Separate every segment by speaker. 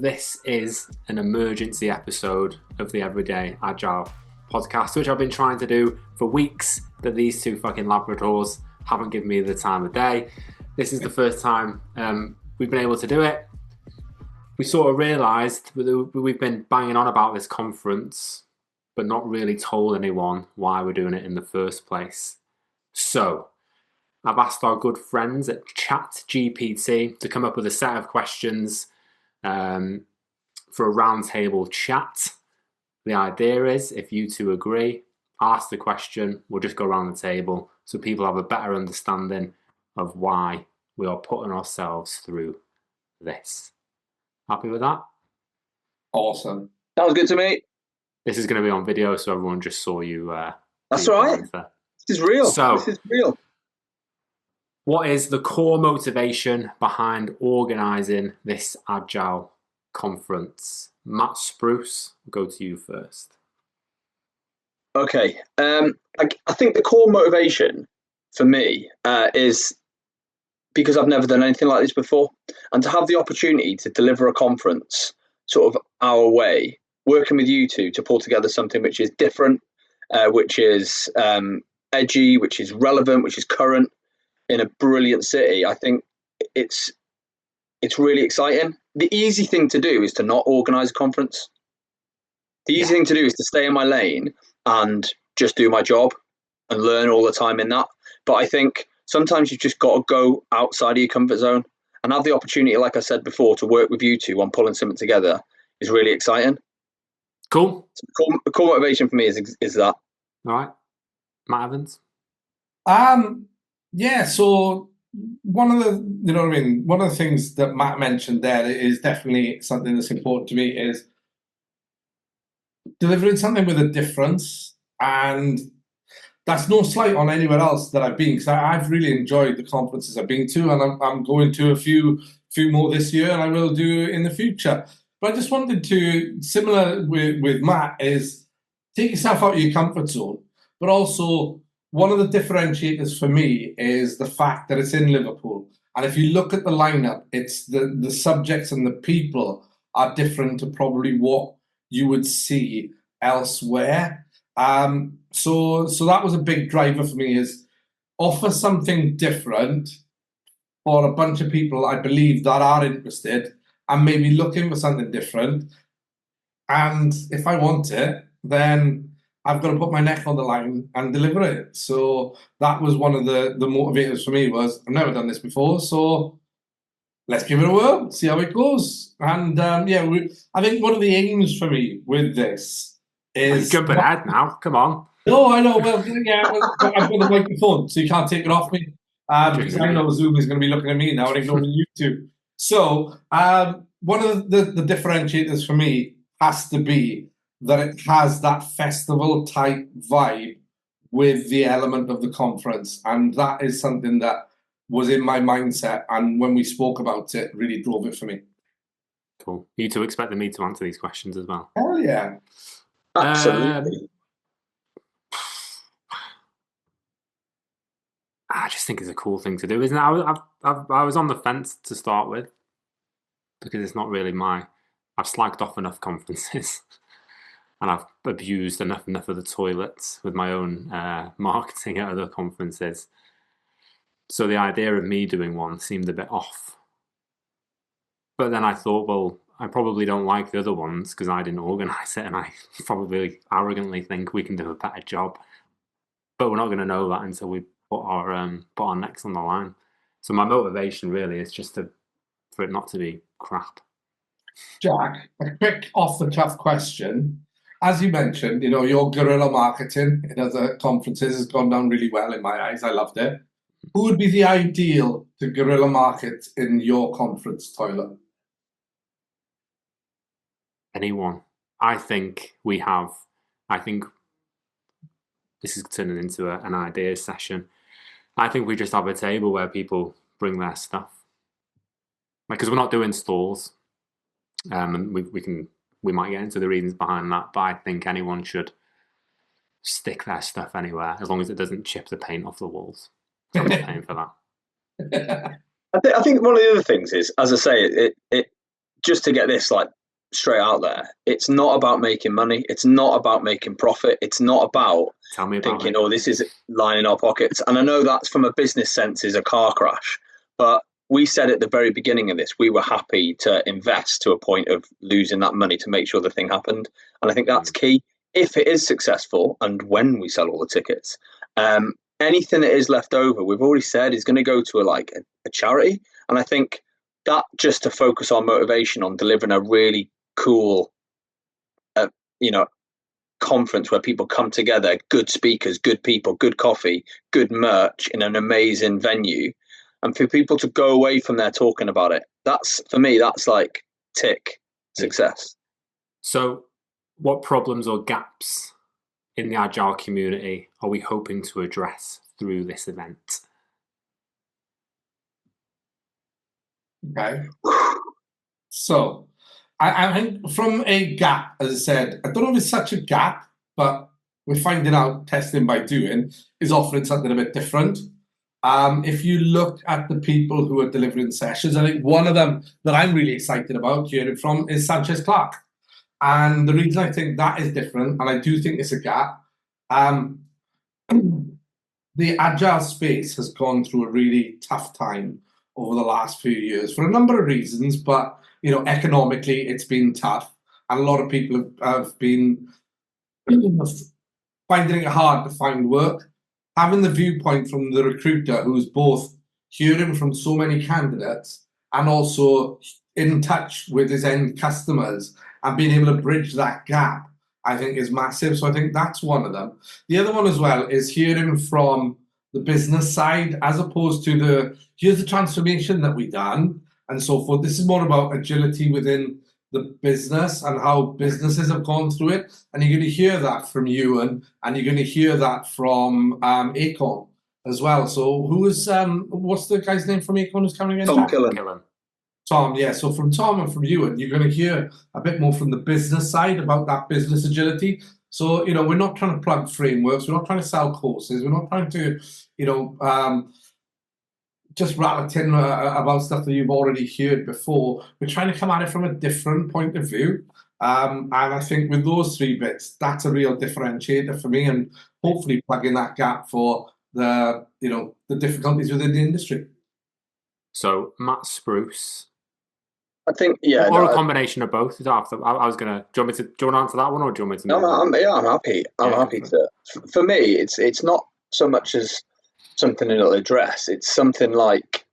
Speaker 1: this is an emergency episode of the Everyday Agile podcast, which I've been trying to do for weeks, that these two fucking Labradors haven't given me the time of day. This is the first time we've been able to do it. We sort of realised we've been banging on about this conference, but not really told anyone why we're doing it in the first place. So I've asked our good friends at ChatGPT to come up with a set of questions for a roundtable chat. The idea is, if you two agree, I'll ask the question, we'll just go around the table so people have a better understanding of why we are putting ourselves through this. Happy with that?
Speaker 2: Awesome.
Speaker 3: Sounds good to me.
Speaker 1: This is going to be on video, so everyone just saw you.
Speaker 3: That's right. This is real.
Speaker 1: So,
Speaker 3: this is real.
Speaker 1: What is the core motivation behind organising this Agile conference? Matt Spruce, I'll go to you first.
Speaker 3: Okay. I think the core motivation for me is because I've never done anything like this before, and to have the opportunity to deliver a conference sort of our way, working with you two to pull together something which is different, which is edgy, which is relevant, which is current in a brilliant city. I think it's really exciting. The easy thing to do is to not organise a conference. The easy thing to do is to stay in my lane and just do my job and learn all the time in that. But I think sometimes you've just got to go outside of your comfort zone and have the opportunity, like I said before, to work with you two on pulling something together is really exciting.
Speaker 1: Cool.
Speaker 3: So the core motivation for me is that.
Speaker 1: All right. Matt Evans?
Speaker 2: Yeah, so one of the things that Matt mentioned there is definitely something that's important to me is delivering something with a difference. And that's no slight on anywhere else that I've been, because I've really enjoyed the conferences I've been to, and I'm going to a few more this year, and I will do in the future. But I just wanted to, similar with Matt, is take yourself out of your comfort zone, but also one of the differentiators for me is the fact that it's in Liverpool. And if you look at the lineup, it's the subjects and the people are different to probably what you would see elsewhere. So that was a big driver for me, is offer something different for a bunch of people I believe that are interested and maybe looking for something different. And if I want it, then I've got to put my neck on the line and deliver it. So that was one of the motivators for me, was I've never done this before, so let's give it a whirl, see how it goes. And I think one of the aims for me with this is...
Speaker 1: You're jumping ahead now, come on.
Speaker 2: No, I know, well, yeah, I've got the microphone, so you can't take it off me. Because I know Zoom is going to be looking at me now and ignoring YouTube. So one of the differentiators for me has to be that it has that festival type vibe with the element of the conference. And that is something that was in my mindset. And when we spoke about it, really drove it for me.
Speaker 1: Cool. You two expected me to answer these questions as well?
Speaker 2: Hell yeah.
Speaker 3: Absolutely.
Speaker 1: I just think it's a cool thing to do, isn't it? I was on the fence to start with, because it's not really I've slagged off enough conferences. And I've abused enough of the toilets with my own marketing at other conferences. So the idea of me doing one seemed a bit off. But then I thought, well, I probably don't like the other ones because I didn't organise it, and I probably arrogantly think we can do a better job. But we're not going to know that until we put our necks on the line. So my motivation really is just for it not to be crap.
Speaker 2: Jack, a quick off-the-cuff question. As you mentioned, your guerrilla marketing in other conferences has gone down really well in my eyes. I loved it. Who would be the ideal to guerrilla market in your conference, Tyler?
Speaker 1: Anyone. I think this is turning into an ideas session. I think we just have a table where people bring their stuff. Because we're not doing stalls. And we might get into the reasons behind that, but I think anyone should stick their stuff anywhere as long as it doesn't chip the paint off the walls. I'm not paying for that.
Speaker 3: I think one of the other things is, as I say, it just to get this like straight out there, it's not about making money. It's not about making profit. It's not about thinking, oh, this is lining our pockets. And I know that's from a business sense is a car crash, but we said at the very beginning of this, we were happy to invest to a point of losing that money to make sure the thing happened. And I think that's key. If it is successful and when we sell all the tickets, anything that is left over, we've already said is going to go to a charity. And I think that just to focus our motivation on delivering a really cool, conference where people come together, good speakers, good people, good coffee, good merch in an amazing venue. And for people to go away from there talking about it, that's, for me, that's like tick success.
Speaker 1: So what problems or gaps in the Agile community are we hoping to address through this event?
Speaker 2: Okay. So I think from a gap, as I said, I don't know if it's such a gap, but we're finding out, testing by doing, is offering something a bit different. If you look at the people who are delivering sessions, I think one of them that I'm really excited about hearing from is Sanchez Clark. And the reason I think that is different, and I do think it's a gap, the Agile space has gone through a really tough time over the last few years for a number of reasons, but economically it's been tough, and a lot of people have been finding it hard to find work. Having the viewpoint from the recruiter who's both hearing from so many candidates and also in touch with his end customers and being able to bridge that gap, I think is massive. So I think that's one of them. The other one as well is hearing from the business side as opposed to here's the transformation that we've done and so forth. This is more about agility within the business and how businesses have gone through it. And you're going to hear that from Ewan and you're going to hear that from Acorn as well. So what's the guy's name from Acorn who's coming in?
Speaker 3: Tom Killen.
Speaker 2: Tom, yeah. So from Tom and from Ewan, you're going to hear a bit more from the business side about that business agility. So, we're not trying to plug frameworks. We're not trying to sell courses. We're not trying to, just rattle tin about stuff that you've already heard before. We're trying to come at it from a different point of view. And I think with those three bits, that's a real differentiator for me and hopefully plugging that gap for the difficulties within the industry.
Speaker 1: So Matt Spruce.
Speaker 3: I think, yeah.
Speaker 1: Or a combination of both. I was going to, do you want to answer that one or do you want me to?
Speaker 3: No, I'm happy. I'm happy to. For me, it's not so much as something it'll address. It's something like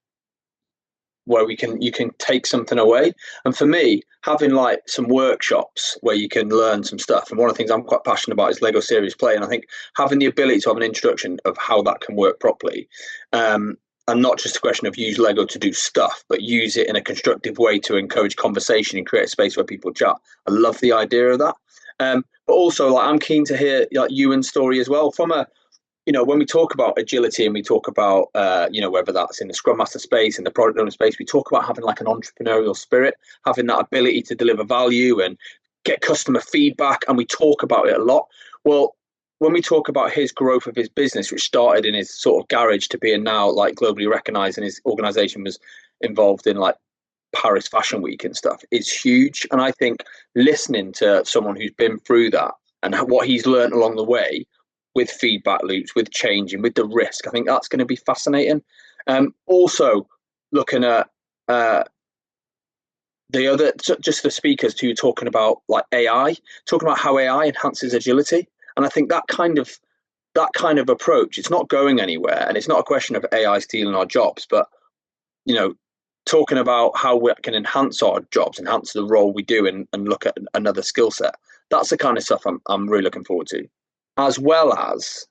Speaker 3: where you can take something away. And for me, having like some workshops where you can learn some stuff. And one of the things I'm quite passionate about is Lego Serious Play. And I think having the ability to have an introduction of how that can work properly. And not just a question of use Lego to do stuff, but use it in a constructive way to encourage conversation and create a space where people chat. I love the idea of that. But also, I'm keen to hear Ewan's story as well. From when we talk about agility and we talk about, whether that's in the Scrum Master space, in the product owner space, we talk about having like an entrepreneurial spirit, having that ability to deliver value and get customer feedback. And we talk about it a lot. Well, when we talk about his growth of his business, which started in his sort of garage to being now like globally recognized, and his organization was involved in like Paris Fashion Week and stuff, is huge. And I think listening to someone who's been through that and what he's learned along the way with feedback loops, with changing, with the risk, I think that's going to be fascinating. Also looking at the speakers who are talking about like AI, talking about how AI enhances agility. And I think that kind of approach, it's not going anywhere, and it's not a question of AI stealing our jobs, but talking about how we can enhance our jobs, enhance the role we do, and look at another skill set. That's the kind of stuff I'm really looking forward to, as well as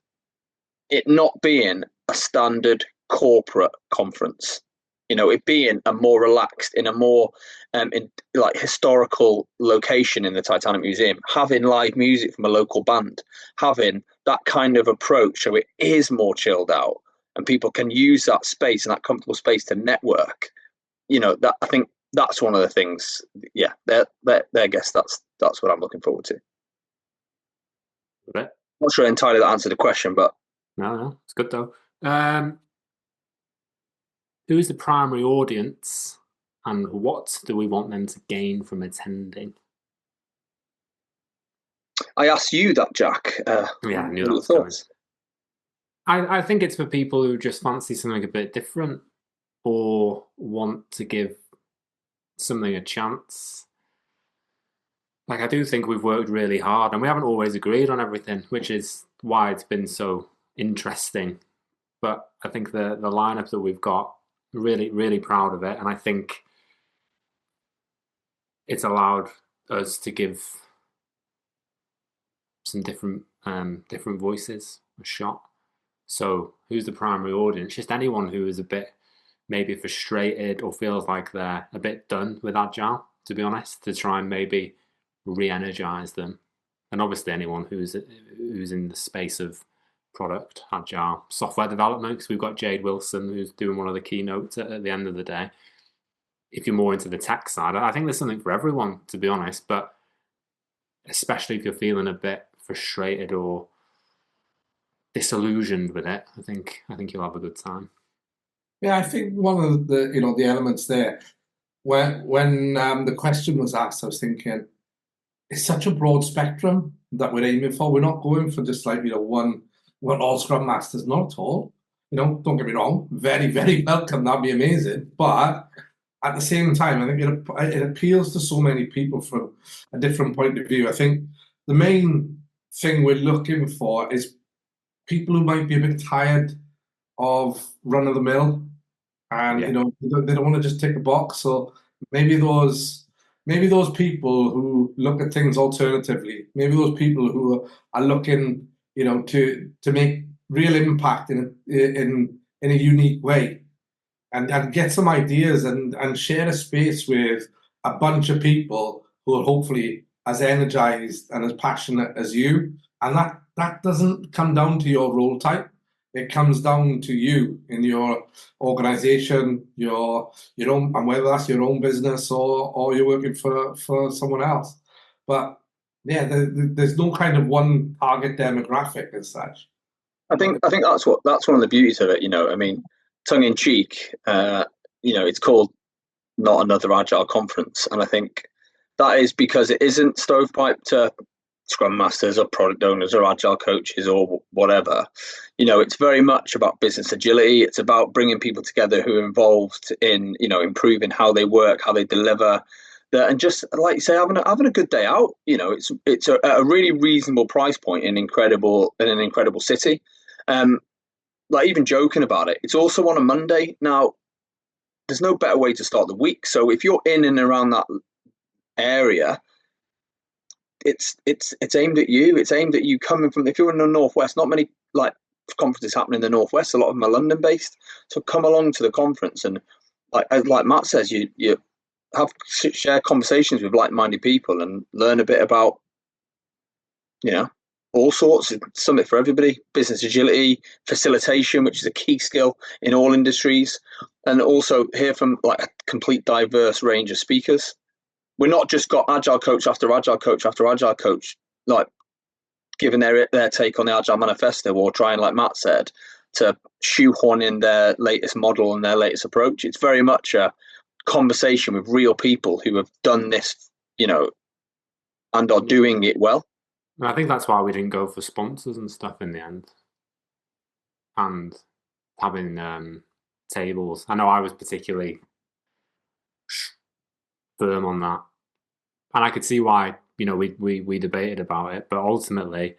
Speaker 3: it not being a standard corporate conference. It being a more relaxed, in a more historical location in the Titanic Museum, having live music from a local band, having that kind of approach so it is more chilled out and people can use that space and that comfortable space to network. That I think that's one of the things. Yeah, I guess that's what I'm looking forward to.
Speaker 1: Okay.
Speaker 3: Not sure entirely that answered the question, but
Speaker 1: no, it's good though. Who is the primary audience and what do we want them to gain from attending?
Speaker 3: I asked you that, Jack.
Speaker 1: Yeah, I knew that was coming. I think it's for people who just fancy something a bit different or want to give something a chance. Like, I do think we've worked really hard and we haven't always agreed on everything, which is why it's been so interesting. But I think the lineup that we've got, really, really proud of it. And I think it's allowed us to give some different voices a shot. So who's the primary audience? Just anyone who is a bit maybe frustrated or feels like they're a bit done with Agile, to be honest, to try and maybe re-energize them. And obviously anyone who's in the space of product, Agile, software development, because we've got Jade Wilson who's doing one of the keynotes at the end of the day. If you're more into the tech side, I think there's something for everyone, to be honest, but especially if you're feeling a bit frustrated or disillusioned with it, I think you'll have a good time.
Speaker 2: Yeah, I think one of the elements there, when the question was asked, I was thinking it's such a broad spectrum that we're aiming for. We're not going for just like one all Scrum Masters, not at all. Don't get me wrong, very, very welcome. That'd be amazing. But at the same time, I think it appeals to so many people from a different point of view. I think the main thing we're looking for is people who might be a bit tired of run of the mill, and they don't want to just tick a box. So maybe those people who look at things alternatively, maybe those people who are looking, to make real impact in a unique way, and get some ideas and share a space with a bunch of people who are hopefully as energized and as passionate as you. And that doesn't come down to your role type. It comes down to you in your organization, your own, and whether that's your own business or you're working for someone else. But yeah, there's no kind of one target demographic as such.
Speaker 3: I think that's one of the beauties of it. I mean, tongue in cheek, it's called Not Another Agile Conference, and I think that is because it isn't stovepipe to Scrum Masters or product owners or Agile coaches or whatever. It's very much about business agility. It's about bringing people together who are involved in, improving how they work, how they deliver, and just like you say, having a good day out. It's a really reasonable price point in an incredible city. Like even joking about it, it's also on a Monday. Now, there's no better way to start the week. So if you're in and around that area, it's aimed at you. It's aimed at you coming from, if you're in the Northwest, not many like conferences happen in the Northwest. A lot of them are London based. So come along to the conference and like Matt says, you share conversations with like-minded people and learn a bit about, all sorts, something for everybody, business agility, facilitation, which is a key skill in all industries, and also hear from like a complete diverse range of speakers. We're not just got Agile coach after Agile coach after Agile coach, like giving their take on the Agile Manifesto or trying, like Matt said, to shoehorn in their latest model and their latest approach. It's very much a conversation with real people who have done this, and are doing it well.
Speaker 1: I think that's why we didn't go for sponsors and stuff in the end, and having tables. I know I was particularly firm on that, and I could see why. We debated about it, but ultimately,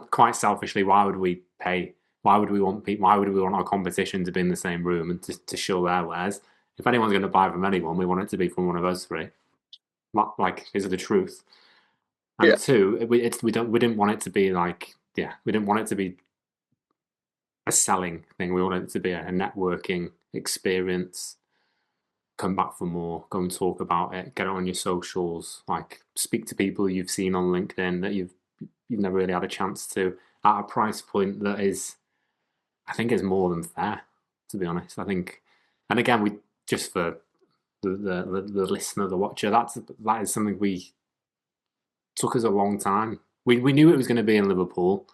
Speaker 1: quite selfishly, why would we pay? Why would we want people? Why would we want our competition to be in the same room and to show their wares? If anyone's going to buy from anyone, we want it to be from one of us three. Like, is the truth? And two, we didn't want it to be we didn't want it to be a selling thing. We wanted it to be a networking experience. Come back for more. Go and talk about it. Get it on your socials. Like, speak to people you've seen on LinkedIn that you've never really had a chance to, at a price point that is, I think, is more than fair. To be honest, I think, and again, we just for the listener, the watcher, that is something we took us a long time. We knew it was going to be in Liverpool.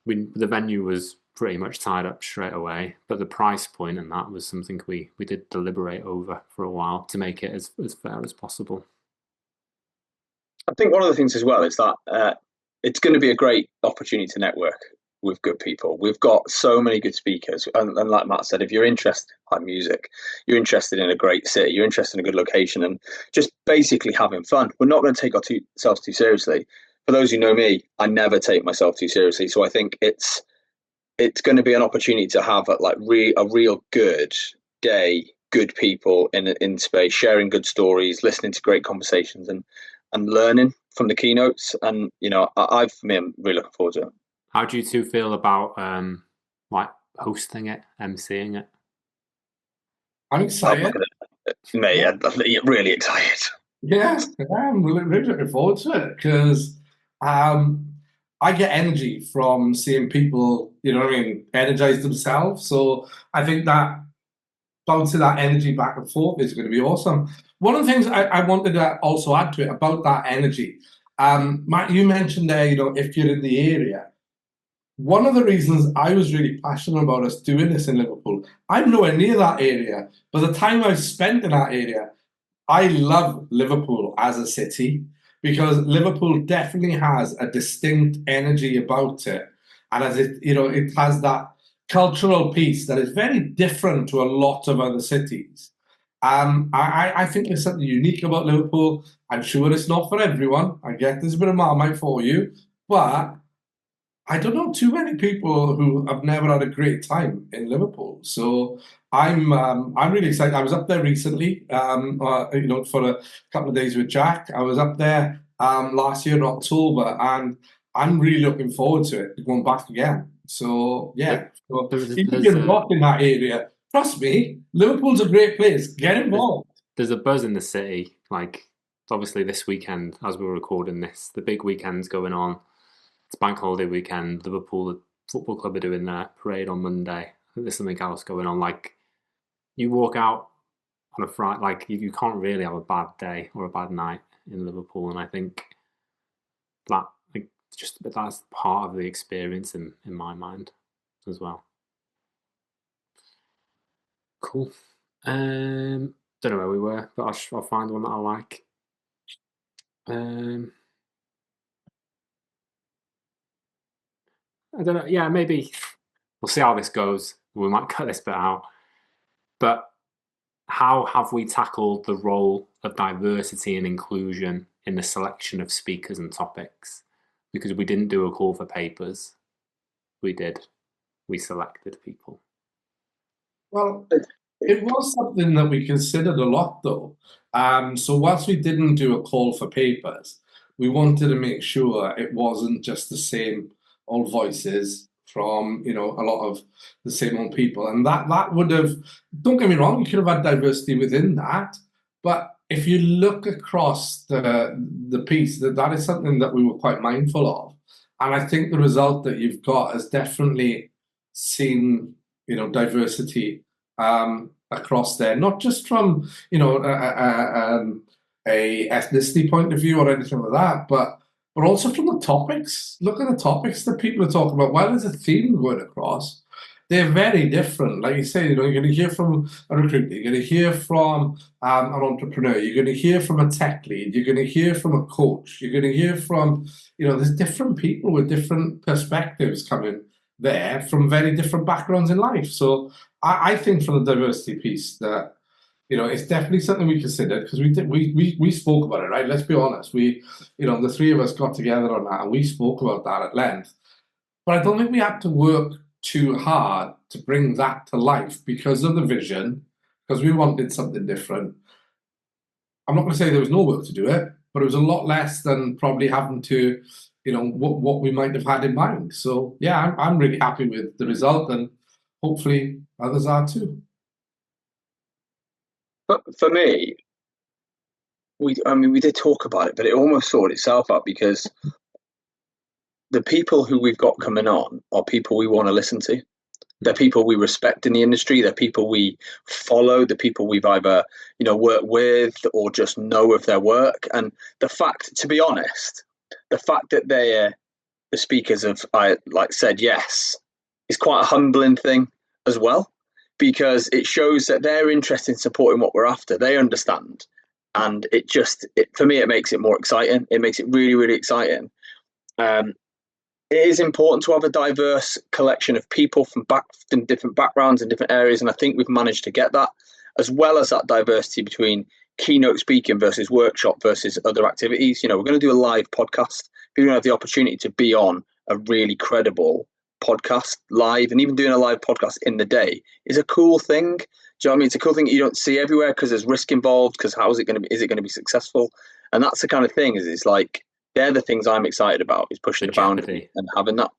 Speaker 1: The venue was pretty much tied up straight away. But the price point and that was something we did deliberate over for a while to make it as fair as possible.
Speaker 3: I think one of the things as well is that it's going to be a great opportunity to network with good people. We've got so many good speakers, and like Matt said, if you're interested in music, you're interested in a great city, you're interested in a good location, and just basically having fun. We're not going to take ourselves too seriously. For those who know me, I never take myself too seriously, so I think it's going to be an opportunity to have a real good day, good people in space, sharing good stories, listening to great conversations, and learning from the keynotes. And I'm really looking forward to it.
Speaker 1: How do you two feel about like hosting it, emceeing it?
Speaker 2: I'm excited.
Speaker 3: Mate, I'm really excited.
Speaker 2: Yeah, I'm really looking forward to it because I get energy from seeing people, energize themselves. So I think that bouncing that energy back and forth is going to be awesome. One of the things I wanted to also add to it about that energy, Matt, you mentioned there, if you're in the area. One of the reasons I was really passionate about us doing this in Liverpool, I'm nowhere near that area, but the time I've spent in that area, I love Liverpool as a city because Liverpool definitely has a distinct energy about it. And as it has that cultural piece that is very different to a lot of other cities. I think there's something unique about Liverpool. I'm sure it's not for everyone. I get there's a bit of Marmite for you, but I don't know too many people who have never had a great time in Liverpool. So I'm really excited. I was up there recently, for a couple of days with Jack. I was up there last year in October, and I'm really looking forward to it, going back again. So yeah, if you're not in that area, trust me, Liverpool's a great place. Get involved.
Speaker 1: There's a buzz in the city. Like obviously this weekend, as we're recording this, the big weekend's going on. It's bank holiday weekend. Liverpool Football Club are doing their parade on Monday. I think there's something else going on. Like you walk out on a Friday, like you can't really have a bad day or a bad night in Liverpool, and I think that that's part of the experience in my mind as well. Cool. Don't know where we were, but I'll find one that I like. I don't know. Yeah, maybe we'll see how this goes. We might cut this bit out. But how have we tackled the role of diversity and inclusion in the selection of speakers and topics? Because we didn't do a call for papers. We did. We selected people.
Speaker 2: Well, it was something that we considered a lot, though. So whilst we didn't do a call for papers, we wanted to make sure it wasn't just the same old voices from a lot of the same old people, and that would have, don't get me wrong, you could have had diversity within that, but if you look across the piece, that is something that we were quite mindful of, and I think the result that you've got has definitely seen diversity across there, not just from a ethnicity point of view or anything like that, but also from the topics. Look at the topics that people are talking about. While there's a theme going across, they're very different. Like you say, you're going to hear from a recruiter, you're going to hear from an entrepreneur, you're going to hear from a tech lead, you're going to hear from a coach, you're going to hear from, there's different people with different perspectives coming there from very different backgrounds in life. So I think from the diversity piece that, it's definitely something we considered because we spoke about it, right? Let's be honest. The three of us got together on that and we spoke about that at length. But I don't think we had to work too hard to bring that to life because of the vision, because we wanted something different. I'm not going to say there was no work to do it, but it was a lot less than probably having to, what we might have had in mind. So yeah, I'm really happy with the result, and hopefully others are too.
Speaker 3: But for me, we did talk about it, but it almost sorted itself out because the people who we've got coming on are people we want to listen to. They're people we respect in the industry. They're people we follow. The people we've either, worked with or just know of their work. And the fact, to be honest, the fact that they're the speakers have said yes is quite a humbling thing as well, because it shows that they're interested in supporting what we're after. They understand. And for me, it makes it more exciting. It makes it really, really exciting. It is important to have a diverse collection of people from different backgrounds and different areas. And I think we've managed to get that, as well as that diversity between keynote speaking versus workshop versus other activities. We're going to do a live podcast. People have the opportunity to be on a really credible podcast live, and even doing a live podcast in the day is a cool thing. Do you know what I mean? It's a cool thing you don't see everywhere because there's risk involved, because how is it going to be? Is it going to be successful? And that's the kind of thing, it's like, they're the things I'm excited about, is pushing the boundary and having that.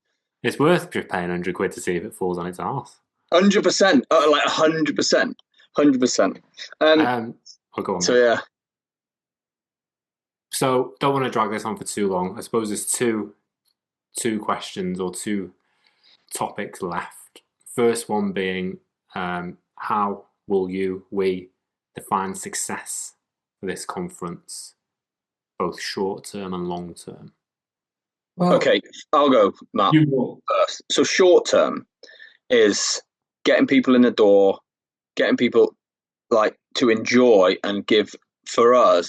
Speaker 1: It's worth just paying £100 to see if it falls on its arse.
Speaker 3: 100%, like 100%. 100%.
Speaker 1: I'll go on.
Speaker 3: So, yeah.
Speaker 1: So, don't want to drag this on for too long. I suppose there's two questions or two topics left. First one being, how will we define success for this conference, both short term and long term?
Speaker 2: Well,
Speaker 3: okay, I'll go, Matt.
Speaker 2: You go
Speaker 3: first. So short term is getting people in the door, getting people to enjoy and give the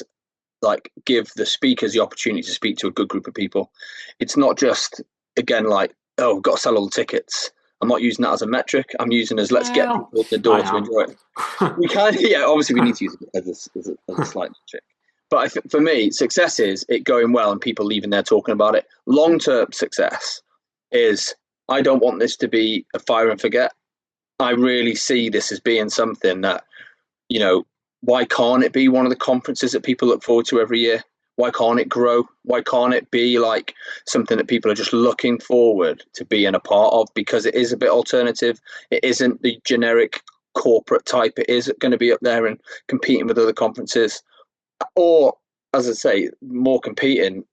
Speaker 3: speakers the opportunity to speak to a good group of people. It's not just, again, we've got to sell all the tickets. I'm not using that as a metric. I'm using as let's get people in the door to enjoy it. We can, obviously we need to use it as a slight metric. But for me, success is it going well and people leaving there talking about it. Long-term success is, I don't want this to be a fire and forget. I really see this as being something that, why can't it be one of the conferences that people look forward to every year? Why can't it grow? Why can't it be like something that people are just looking forward to being a part of? Because it is a bit alternative. It isn't the generic corporate type. It is going to be up there and competing with other conferences. Or, as I say, more competing,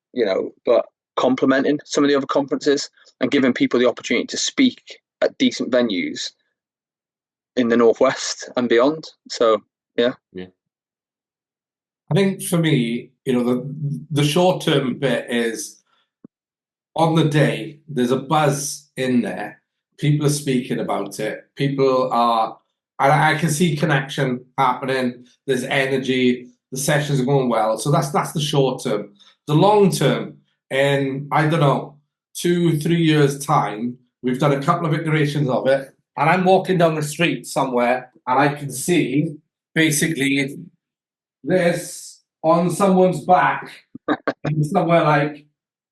Speaker 3: but complementing some of the other conferences and giving people the opportunity to speak at decent venues in the Northwest and beyond. So, yeah.
Speaker 2: I think for me, the short-term bit is, on the day, there's a buzz in there. People are speaking about it. I can see connection happening. There's energy. The sessions are going well. So that's the short term. The long term, in, I don't know, 2-3 years' time, we've done a couple of iterations of it, and I'm walking down the street somewhere, and I can see basically this on someone's back, somewhere like,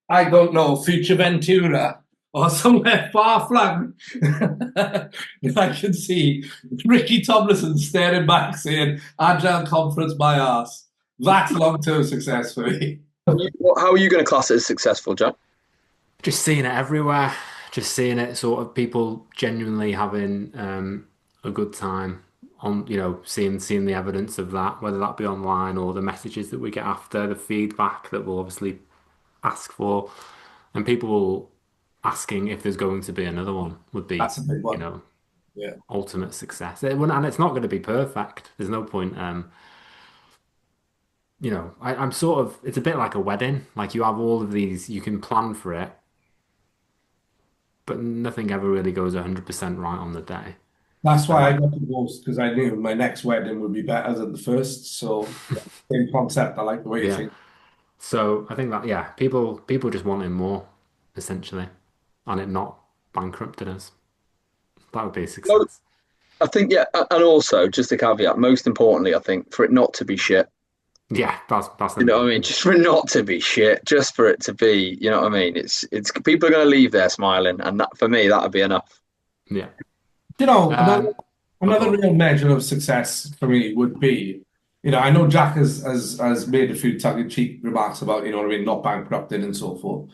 Speaker 2: I don't know, Future Ventura, or somewhere far flung. I can see Ricky Tomlinson staring back saying, Agile conference my arse. That's long-term success for me.
Speaker 3: How are you going to class it as successful, Jack?
Speaker 1: Just seeing it everywhere. Just seeing it, sort of people genuinely having a good time on, seeing the evidence of that, whether that be online or the messages that we get after, the feedback that we'll obviously ask for, and people asking if there's going to be another one would be,
Speaker 2: That's a big one.
Speaker 1: ultimate success. And it's not going to be perfect. There's no point. I'm sort of, it's a bit like a wedding. Like, you have all of these, you can plan for it, but nothing ever really goes 100% right on the day.
Speaker 2: That's why I got divorced, because I knew my next wedding would be better than the first. So, same concept. I like the way you think.
Speaker 1: So I think that, people just wanting more, essentially, and it not bankrupted us. That would be a success.
Speaker 3: Well, I think, and also, just a caveat, most importantly, I think, for it not to be shit.
Speaker 1: Yeah, that's
Speaker 3: you know what I mean? Just for it not to be shit, just for it to be, you know what I mean? It's people are going to leave there smiling, and that, for me, that would be enough.
Speaker 1: Yeah.
Speaker 2: Another real measure of success for me would be, I know Jack has made a few tongue-in-cheek remarks about, not bankrupted and so forth.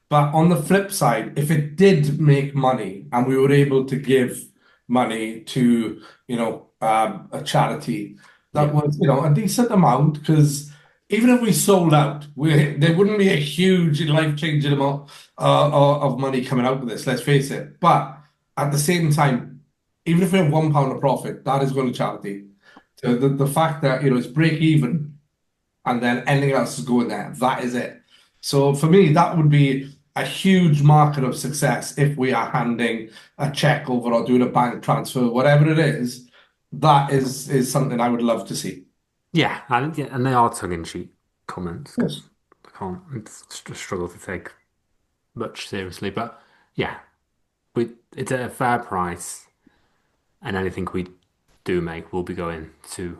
Speaker 2: But on the flip side, if it did make money and we were able to give money to, a charity that was, a decent amount, because even if we sold out, there wouldn't be a huge life-changing amount of money coming out of this, let's face it. But at the same time, even if we have £1 of profit, that is going to charity. So the fact that, it's break even and then anything else is going there, that is it. So for me, that would be a huge marker of success if we are handing a check over or doing a bank transfer, whatever it is. That is something I would love to see.
Speaker 1: Yeah, and they are tongue-in-cheek comments
Speaker 2: Yes.
Speaker 1: because I can't. It's a struggle to take much seriously, but yeah, it's at a fair price, and anything we do make will be going to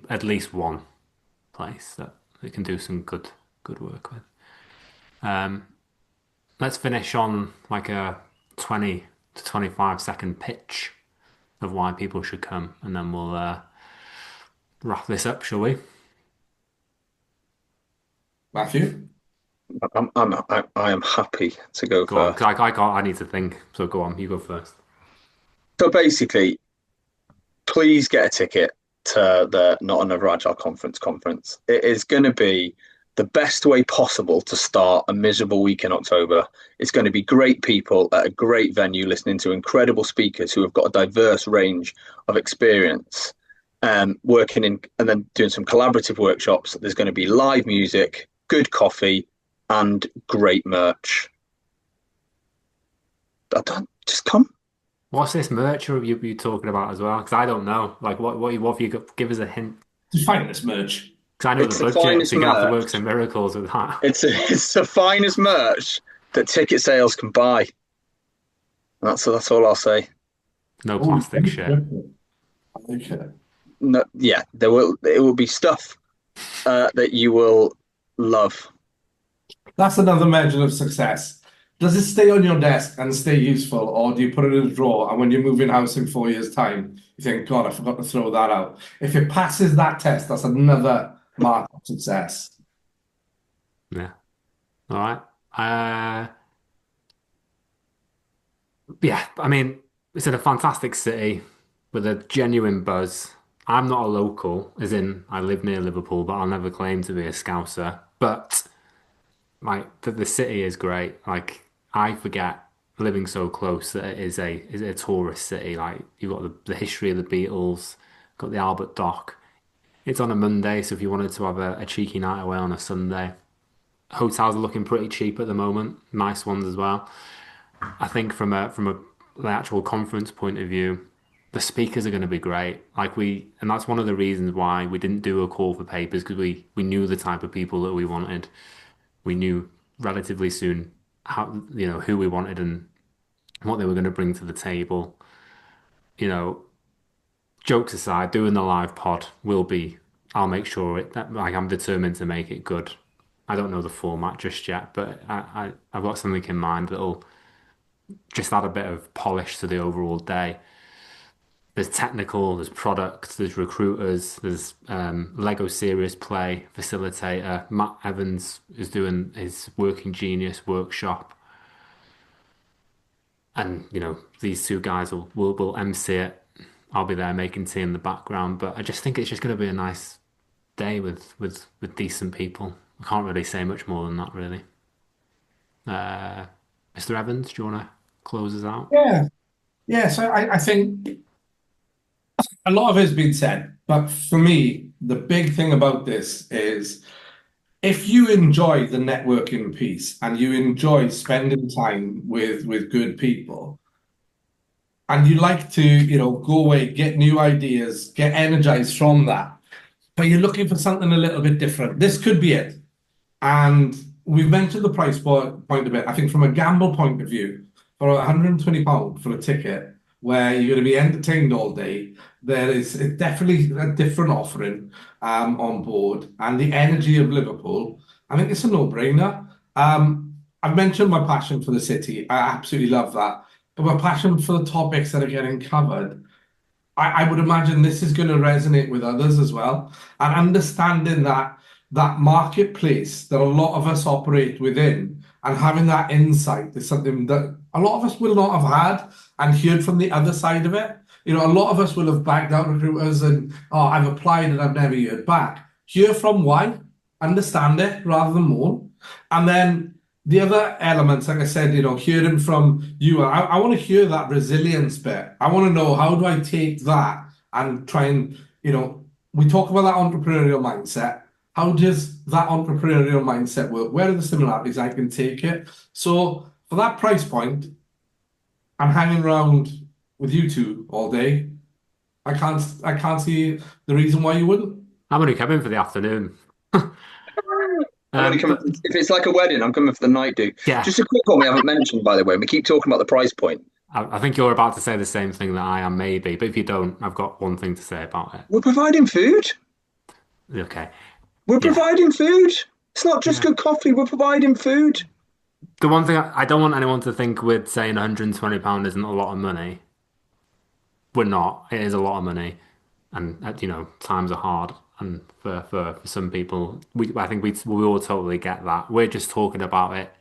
Speaker 1: at least one place that we can do some good work with. Um, let's finish on like a 20 to 25-second pitch of why people should come, and then we'll wrap this up, shall we?
Speaker 2: Matthew?
Speaker 3: I am happy to go
Speaker 1: Go on,
Speaker 3: first.
Speaker 1: 'cause I can't. I need to think. So go on, you go first.
Speaker 3: So basically, please get a ticket to the Not Another Agile conference. It is going to be the best way possible to start a miserable week in October. It's going to be great people at a great venue listening to incredible speakers who have got a diverse range of experience, working in and then doing some collaborative workshops. There's going to be live music, good coffee, and great merch. Just come.
Speaker 1: What's this merch you talking about as well? Because I don't know. Like, what have you got? Give us a hint.
Speaker 2: Define this merch.
Speaker 1: Because I know
Speaker 3: It's
Speaker 1: the
Speaker 3: the
Speaker 1: budget,
Speaker 3: finest
Speaker 1: so you're gonna have to
Speaker 3: merch.
Speaker 1: work some miracles with that.
Speaker 3: It's the finest merch that ticket sales can buy. That's all I'll say.
Speaker 1: No
Speaker 2: Oh,
Speaker 1: plastic shit.
Speaker 2: okay.
Speaker 3: No, yeah, it will be stuff that you will love.
Speaker 2: That's another measure of success. Does it stay on your desk and stay useful, or do you put it in a drawer and when you move in house in 4 years' time, you think, God, I forgot to throw that out? If it passes that test, that's another mark of success.
Speaker 1: Yeah. All right. Yeah. I mean, it's in a fantastic city with a genuine buzz. I'm not a local, as in I live near Liverpool, but I'll never claim to be a Scouser. But like the city is great. Like I forget living so close that it is a tourist city. Like you've got the history of the Beatles, got the Albert Dock. It's on a Monday, so if you wanted to have a cheeky night away on a Sunday, hotels are looking pretty cheap at the moment. Nice ones as well. I think from a the actual conference point of view, the speakers are going to be great. And that's one of the reasons why we didn't do a call for papers because we knew the type of people that we wanted. We knew relatively soon how who we wanted and what they were going to bring to the table. You know, jokes aside, doing the live pod will be. I'll make sure like I'm determined to make it good. I don't know the format just yet, but I've got something in mind that'll just add a bit of polish to the overall day. There's technical, there's product, there's recruiters, there's Lego Serious Play facilitator. Matt Evans is doing his Working Genius workshop. And, these two guys will MC it. I'll be there making tea in the background. But I just think it's just going to be a nice day with decent people. I can't really say much more than that, really. Mr. Evans, do you want to close us out?
Speaker 2: Yeah. Yeah, so I think a lot of it has been said, but for me, the big thing about this is if you enjoy the networking piece and you enjoy spending time with good people, and you like to, go away, get new ideas, get energized from that, but you're looking for something a little bit different, this could be it. And we've mentioned the price point a bit. I think from a gamble point of view, for £120 for a ticket, where you're going to be entertained all day, there is definitely a different offering on board. And the energy of Liverpool, I think it's a no-brainer. I've mentioned my passion for the city. I absolutely love that. But my passion for the topics that are getting covered, I would imagine this is going to resonate with others as well. And understanding that marketplace that a lot of us operate within and having that insight is something that a lot of us will not have had and heard from the other side of it. A lot of us will have backed out recruiters and, oh, I've applied and I've never heard back. Hear from why, understand it rather than moan. And then the other elements, like I said, hearing from you, I want to hear that resilience bit. I want to know, how do I take that and try and, we talk about that entrepreneurial mindset. how does that entrepreneurial mindset work? Where are the similarities? I can take it. So for that price point, I'm hanging around with you two all day. I can't see the reason why you wouldn't.
Speaker 1: I'm only coming for the afternoon.
Speaker 3: I'm only coming.
Speaker 1: But
Speaker 3: If it's like a wedding, I'm coming for the night do.
Speaker 1: yeah,
Speaker 3: Just a quick one we haven't mentioned, by the way. We keep talking about the price point.
Speaker 1: I think you're about to say the same thing that I am, maybe. But if you don't, I've got one thing to say about it.
Speaker 3: We're providing food.
Speaker 1: Okay.
Speaker 3: We're
Speaker 1: Yeah.
Speaker 3: providing food. It's not just
Speaker 1: Yeah.
Speaker 3: good coffee. We're providing food.
Speaker 1: The one thing I don't want anyone to think we're saying £120 isn't a lot of money. We're not. It is a lot of money, and times are hard. And for some people, I think we all totally get that. We're just talking about it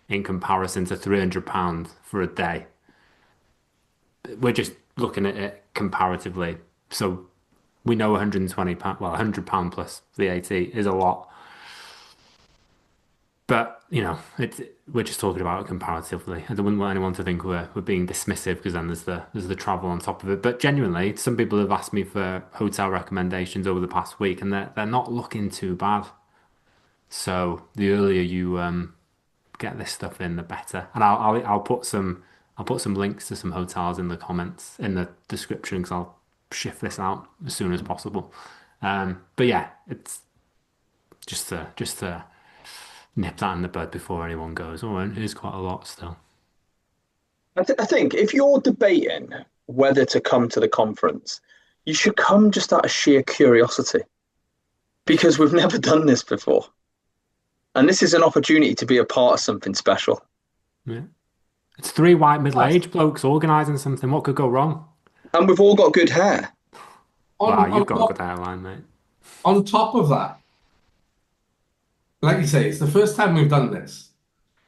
Speaker 1: in comparison to £300 for a day. We're just looking at it comparatively. So we know £120, well, £100 plus VAT is a lot. But, we're just talking about it comparatively. I wouldn't want anyone to think we're being dismissive because then there's the travel on top of it. But genuinely, some people have asked me for hotel recommendations over the past week, and they're not looking too bad. So the earlier you get this stuff in, the better. And I'll put some links to some hotels in the comments in the description because I'll shift this out as soon as possible. But yeah, it's just to nip that in the bud before anyone goes, oh, it is quite a lot still.
Speaker 3: I think if you're debating whether to come to the conference, you should come just out of sheer curiosity because we've never done this before. And this is an opportunity to be a part of something special.
Speaker 1: Yeah. It's three white middle-aged blokes organising something. What could go wrong?
Speaker 3: And we've all got good hair.
Speaker 1: Wow, you've got a good hairline, mate.
Speaker 2: On top of that, like you say, it's the first time we've done this.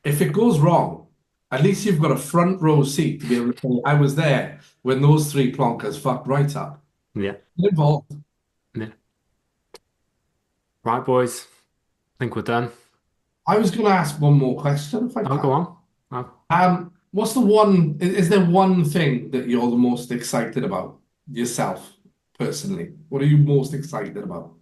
Speaker 2: If it goes wrong, at least you've got a front row seat to be able to say, I was there when those three plonkers fucked right up.
Speaker 1: Yeah.
Speaker 2: Get involved.
Speaker 1: Yeah. Right, boys. I think we're done.
Speaker 2: I was going to ask one more question if I
Speaker 1: Oh,
Speaker 2: can.
Speaker 1: go on. Oh.
Speaker 2: What's the one, is there one thing that you're the most excited about yourself personally? What are you most excited about?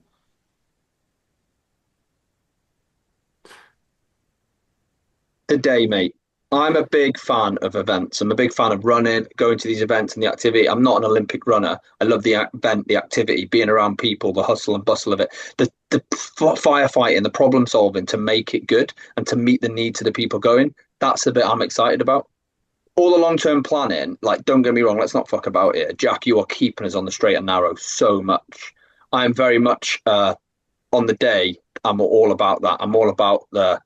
Speaker 3: The day, mate. I'm a big fan of events. I'm a big fan of running, going to these events and the activity. I'm not an Olympic runner. I love the event, the activity, being around people, the hustle and bustle of it, the firefighting, the problem solving to make it good and to meet the needs of the people going. That's the bit I'm excited about. All the long-term planning, like, don't get me wrong, let's not fuck about it. Jack, you are keeping us on the straight and narrow so much. I am very much on the day. I'm all about that. I'm all about the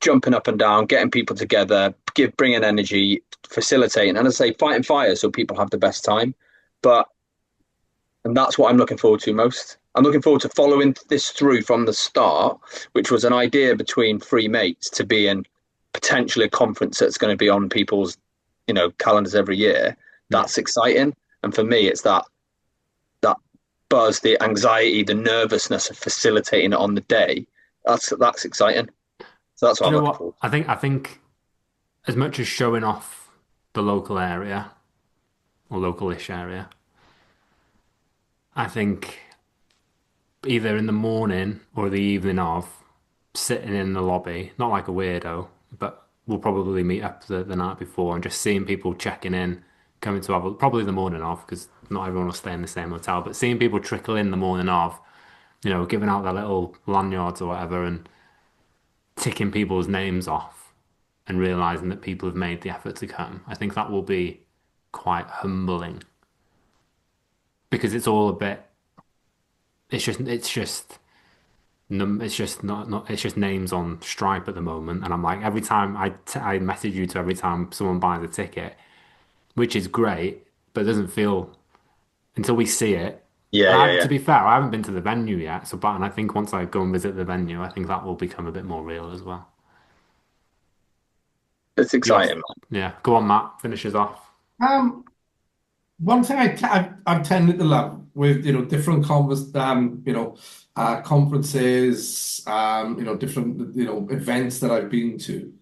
Speaker 3: jumping up and down, getting people together, bringing energy, facilitating, and as I say, fighting fires so people have the best time. And that's what I'm looking forward to most. I'm looking forward to following this through from the start, which was an idea between three mates to be in potentially a conference that's going to be on people's, calendars every year. That's exciting. And for me, it's that buzz, the anxiety, the nervousness of facilitating it on the day. That's exciting. So that's what I'm looking for.
Speaker 1: I think as much as showing off the local area or local-ish area, I think either in the morning or the evening of, sitting in the lobby, not like a weirdo, but we'll probably meet up the night before and just seeing people checking in, coming to have probably the morning of, because not everyone will stay in the same hotel, but seeing people trickle in the morning of, giving out their little lanyards or whatever and ticking people's names off and realizing that people have made the effort to come. I think that will be quite humbling because it's all a bit. It's just names on Stripe at the moment, and I'm like every time I message you to every time someone buys a ticket, which is great, but it doesn't feel until we see it.
Speaker 3: Yeah.
Speaker 1: To be fair, I haven't been to the venue yet, and I think once I go and visit the venue, I think that will become a bit more real as well.
Speaker 3: It's exciting.
Speaker 1: Yeah, go on, Matt. Finish us off.
Speaker 2: One thing I've tended to love with different conferences, different events that I've been to.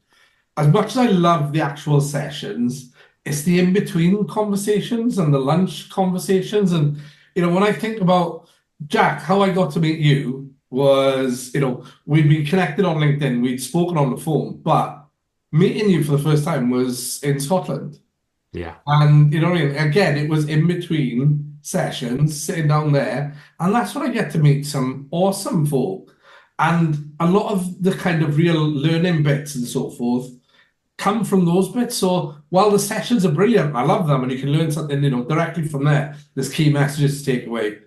Speaker 2: As much as I love the actual sessions, it's the in-between conversations and the lunch conversations. And when I think about Jack, how I got to meet you was, we'd been connected on LinkedIn, we'd spoken on the phone, but meeting you for the first time was in Scotland.
Speaker 1: Yeah.
Speaker 2: And you know what I mean? Again, it was in between sessions, sitting down there, and that's when I get to meet some awesome folk. And a lot of the kind of real learning bits and so forth come from those bits. So while the sessions are brilliant, I love them, and you can learn something, directly from there. There's key messages to take away.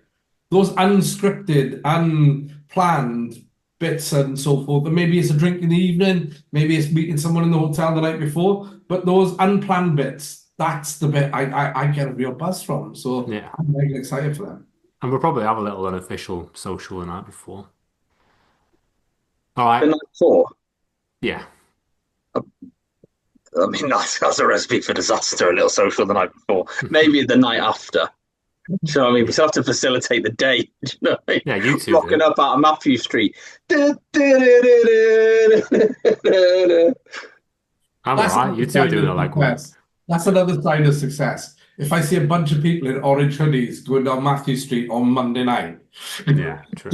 Speaker 2: Those unscripted, unplanned bits and so forth. And maybe it's a drink in the evening, maybe it's meeting someone in the hotel the night before. But those unplanned bits, that's the bit I get a real buzz from. So
Speaker 1: Yeah.
Speaker 2: I'm very excited for that.
Speaker 1: And we'll probably have a little unofficial social the night before. All right.
Speaker 3: The night before.
Speaker 1: Yeah.
Speaker 3: I mean, that's a recipe for disaster. A little social the night before, maybe the night after. So I mean, we still have to facilitate the day. Do you know what I mean?
Speaker 1: Yeah, you two
Speaker 3: rocking
Speaker 1: do.
Speaker 3: up out of Matthew Street.
Speaker 1: I'm all right. You two are doing the legwork.
Speaker 2: That's another sign of success. If I see a bunch of people in orange hoodies going down Matthew Street on Monday night.
Speaker 1: Yeah, true.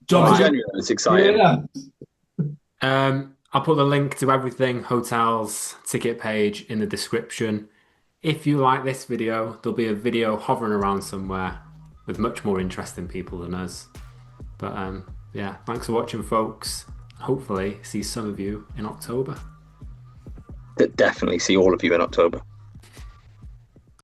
Speaker 3: Genuine, it's exciting.
Speaker 2: Yeah.
Speaker 1: I'll put the link to everything, hotels, ticket page in the description. If you like this video, there'll be a video hovering around somewhere with much more interesting people than us. But yeah, thanks for watching, folks. Hopefully see some of you in October.
Speaker 3: Definitely see all of you in October.